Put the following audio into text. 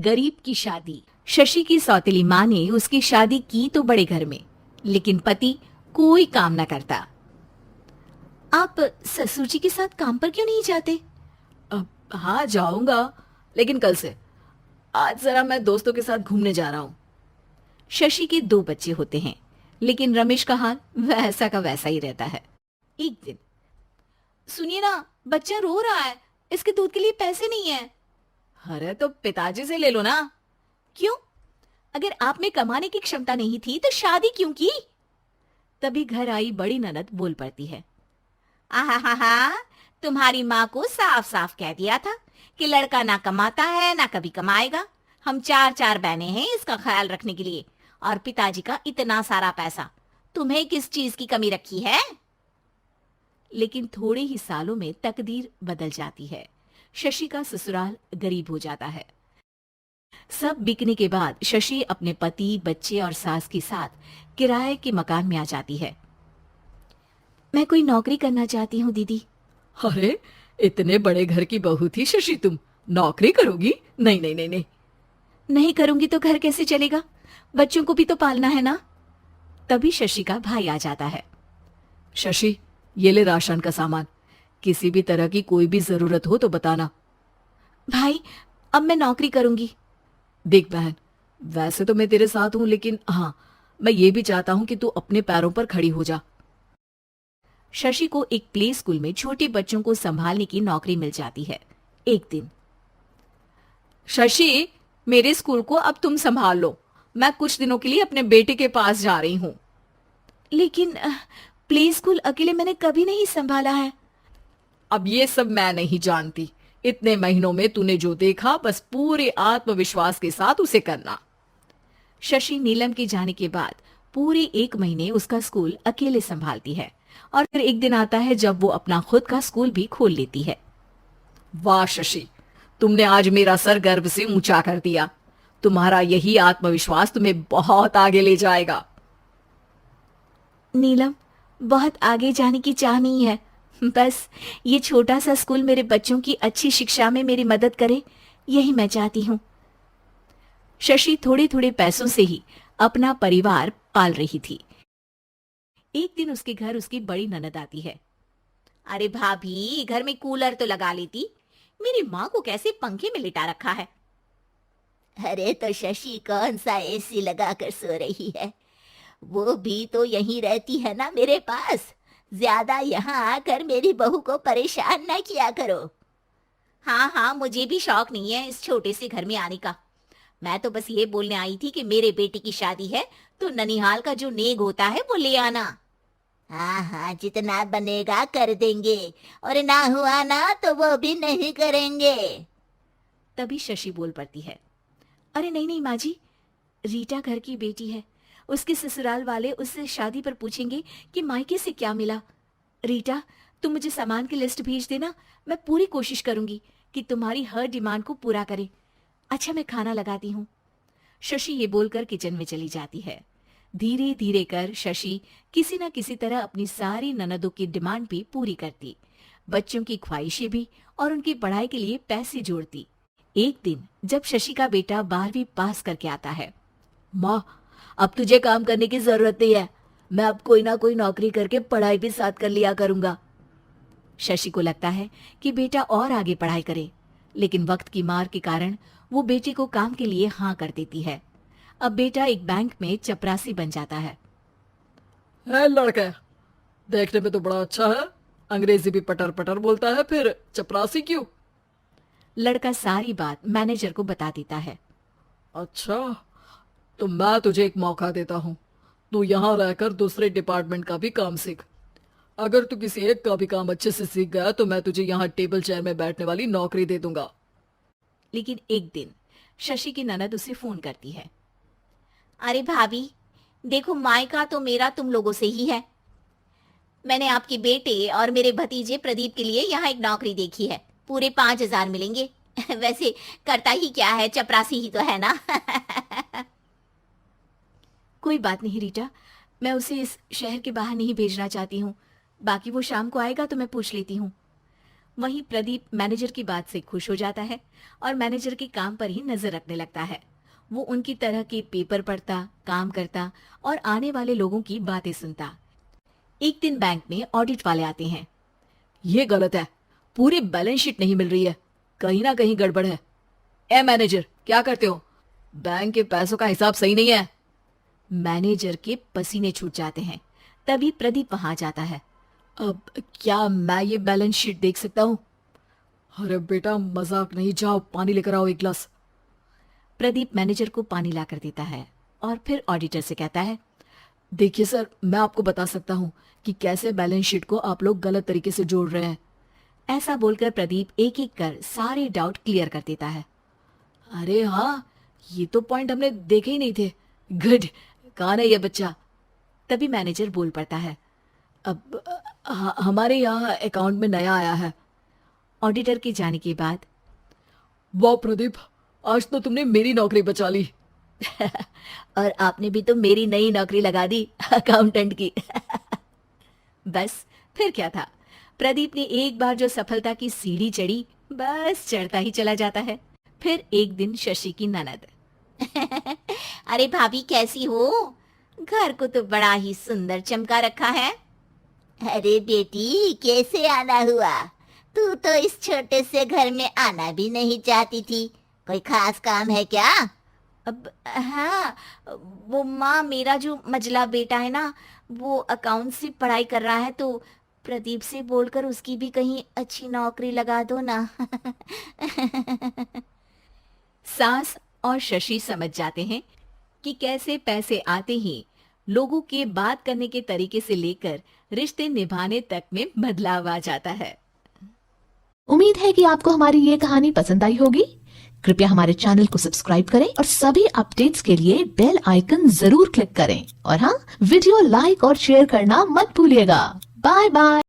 गरीब की शादी। शशि की सौतेली माँ ने उसकी शादी की तो बड़े घर में, लेकिन पति कोई काम न करता। आप ससुर जी के साथ काम पर क्यों नहीं जाते? हाँ जाऊंगा, लेकिन कल से। आज जरा मैं दोस्तों के साथ घूमने जा रहा हूँ। शशि के 2 बच्चे होते हैं, लेकिन रमेश का हाल वैसा का वैसा ही रहता है। एक दिन, सुनिए ना, बच्चा रो रहा है, इसके दूध के लिए पैसे नहीं है। अरे तो पिताजी से ले लो ना। क्यों? अगर आप में कमाने की क्षमता नहीं थी तो शादी क्यों की? तभी घर आई बड़ी ननद बोल पड़ती है। आहा, तुम्हारी माँ को साफ साफ कह दिया था कि लड़का ना कमाता है ना कभी कमाएगा। हम 4 बहनें हैं इसका ख्याल रखने के लिए, और पिताजी का इतना सारा पैसा, तुम्हें किस चीज की कमी रखी है? लेकिन थोड़े ही सालों में तकदीर बदल जाती है। शशि का ससुराल गरीब हो जाता है। सब बिकने के बाद शशि अपने पति, बच्चे और सास के साथ किराए के मकान में आ जाती है। मैं कोई नौकरी करना चाहती हूँ दीदी। अरे इतने बड़े घर की बहू थी शशि, तुम नौकरी करोगी? नहीं नहीं नहीं नहीं। नहीं करूंगी तो घर कैसे चलेगा? बच्चों को भी तो पालना है ना। तभी शशि का भाई आ जाता है। शशि, ये ले राशन का सामान, किसी भी तरह की कोई भी जरूरत हो तो बताना। भाई, अब मैं नौकरी करूंगी। देख बहन, वैसे तो मैं तेरे साथ हूं, लेकिन हाँ, मैं ये भी चाहता हूं कि तू अपने पैरों पर खड़ी हो जा। शशि को एक प्ले स्कूल में छोटे बच्चों को संभालने की नौकरी मिल जाती है। एक दिन, शशि, मेरे स्कूल को अब तुम संभाल लो, मैं कुछ दिनों के लिए अपने बेटे के पास जा रही हूँ। लेकिन प्ले स्कूल अकेले मैंने कभी नहीं संभाला है। अब ये सब मैं नहीं जानती, इतने महीनों में तूने जो देखा बस पूरे आत्मविश्वास के साथ उसे करना। शशि नीलम के जाने के बाद पूरे 1 महीने उसका स्कूल अकेले संभालती है, और फिर एक दिन आता है जब वो अपना खुद का स्कूल भी खोल लेती है। वाह शशि, तुमने आज मेरा सर गर्व से ऊंचा कर दिया। तुम्हारा यही आत्मविश्वास तुम्हें बहुत आगे ले जाएगा। नीलम, बहुत आगे जाने की चाह नहीं है, बस ये छोटा सा स्कूल मेरे बच्चों की अच्छी शिक्षा में मेरी मदद करे, यही मैं चाहती हूँ। शशि थोड़े थोड़े पैसों से ही अपना परिवार पाल रही थी। एक दिन उसके घर उसकी बड़ी ननद आती है। अरे भाभी, घर में कूलर तो लगा लेती, मेरी माँ को कैसे पंखे में लिटा रखा है? अरे तो शशि कौन सा एसी लगा कर सो रही है? वो भी तो यहीं रहती है ना मेरे पास। ज्यादा यहाँ आकर मेरी बहू को परेशान ना किया करो। हाँ, मुझे भी शौक नहीं है इस छोटे से घर में आने का। मैं तो बस ये बोलने आई थी कि मेरे बेटे की शादी है तो ननिहाल का जो नेग होता है वो ले आना। हाँ, जितना बनेगा कर देंगे, और ना हुआ ना तो वो भी नहीं करेंगे। तभी शशि बोल पड़ती है। अरे नहीं माँ जी, रीटा घर की बेटी है, उसके ससुराल वाले उससे शादी पर पूछेंगे कि मायके से क्या मिला। रीटा, तुम मुझे सामान की लिस्ट भेज देना, मैं पूरी कोशिश करूंगी कि तुम्हारी हर डिमांड को पूरा करें। अच्छा, मैं खाना लगाती हूँ। शशि ये बोलकर किचन में चली जाती है। धीरे धीरे कर शशि किसी न किसी तरह अपनी सारी ननदों की डिमांड भी पूरी करती, बच्चों की ख्वाहिशें भी, और उनकी पढ़ाई के लिए पैसे जोड़ती। एक दिन जब शशि का बेटा 12वीं पास करके आता है। माँ, अब तुझे काम करने की जरूरत नहीं है, मैं अब कोई ना कोई नौकरी करके पढ़ाई भी साथ कर लिया करूंगा। शशि को लगता है कि बेटा और आगे पढ़ाई करे, लेकिन वक्त की मार के कारण वो बेटे को काम के लिए हाँ कर देती है। अब बेटा एक बैंक में चपरासी बन जाता है। लड़का देखने में तो बड़ा अच्छा है, अंग्रेजी भी पटर पटर बोलता है, फिर चपरासी क्यों? लड़का सारी बात मैनेजर को बता देता है। अच्छा, तो मैं तुझे एक मौका देता हूँ, तू यहाँ रहकर दूसरे डिपार्टमेंट का भी काम सीख। अगर तू किसी एक का भी काम अच्छे से सीख गया तो मैं तुझे यहाँ टेबल चेयर में बैठने वाली नौकरी दे दूंगा। लेकिन एक दिन शशि की ननद उसे फोन करती है। अरे भाभी, देखो, मायका तो मेरा तुम लोगों से ही है। मैंने आपके बेटे और मेरे भतीजे प्रदीप के लिए यहाँ एक नौकरी देखी है, पूरे 5,000 मिलेंगे। वैसे करता ही क्या है, चपरासी ही तो है ना। कोई बात नहीं रीटा, मैं उसे इस शहर के बाहर नहीं भेजना चाहती हूँ, बाकी वो शाम को आएगा तो मैं पूछ लेती हूँ। वहीं प्रदीप मैनेजर की बात से खुश हो जाता है और मैनेजर के काम पर ही नजर रखने लगता है। वो उनकी तरह के पेपर पढ़ता, काम करता और आने वाले लोगों की बातें सुनता। एक दिन बैंक में ऑडिट वाले आते हैं। ये गलत है, पूरी बैलेंस शीट नहीं मिल रही है, कहीं ना कहीं गड़बड़ है। ए मैनेजर, क्या करते हो? बैंक के पैसों का हिसाब सही नहीं है। मैनेजर के पसीने छूट जाते हैं। तभी प्रदीप वहां जाता है। अब क्या मैं ये बैलेंस शीट देख सकता हूँ? अरे बेटा मजाक नहीं, जाओ पानी लेकर आओ एक गिलास। प्रदीप मैनेजर को पानी लाकर देता है और फिर ऑडिटर से कहता है, देखिए सर, मैं आपको बता सकता हूँ कि कैसे बैलेंस शीट को आप लोग गलत तरीके से जोड़ रहे हैं। ऐसा बोलकर प्रदीप एक एक कर सारे डाउट क्लियर कर देता है। अरे हाँ, ये तो पॉइंट हमने देखे ही नहीं थे। गुड, कौन है ये बच्चा? तभी मैनेजर बोल पड़ता है। अब हमारे यहाँ अकाउंट में नया आया है। ऑडिटर के जाने के बाद, वाह प्रदीप, आज तो तुमने मेरी नौकरी बचा ली। और आपने भी तो मेरी नई नौकरी लगा दी अकाउंटेंट की। बस फिर क्या था, प्रदीप ने एक बार जो सफलता की सीढ़ी चढ़ी, बस चढ़ता ही चला जाता है। फिर एक दिन शशि की ननद, अरे भाभी कैसी हो? घर को तो बड़ा ही सुंदर चमका रखा है। अरे बेटी, कैसे आना हुआ? तू तो इस छोटे से घर में आना भी नहीं चाहती थी। कोई खास काम है क्या? अब हाँ, वो माँ, मेरा जो मजला बेटा है ना, वो अकाउंट से पढ़ाई कर रहा है, तो प्रदीप से बोलकर उसकी भी कहीं अच्छी नौकरी लगा दो ना। सास और शशि समझ जाते हैं कि कैसे पैसे आते ही लोगों के बात करने के तरीके से लेकर रिश्ते निभाने तक में बदलाव आ जाता है। उम्मीद है कि आपको हमारी ये कहानी पसंद आई होगी। कृपया हमारे चैनल को सब्सक्राइब करें और सभी अपडेट्स के लिए बेल आइकन जरूर क्लिक करें। और हाँ, वीडियो लाइक और शेयर करना मत भूलिएगा। Bye bye.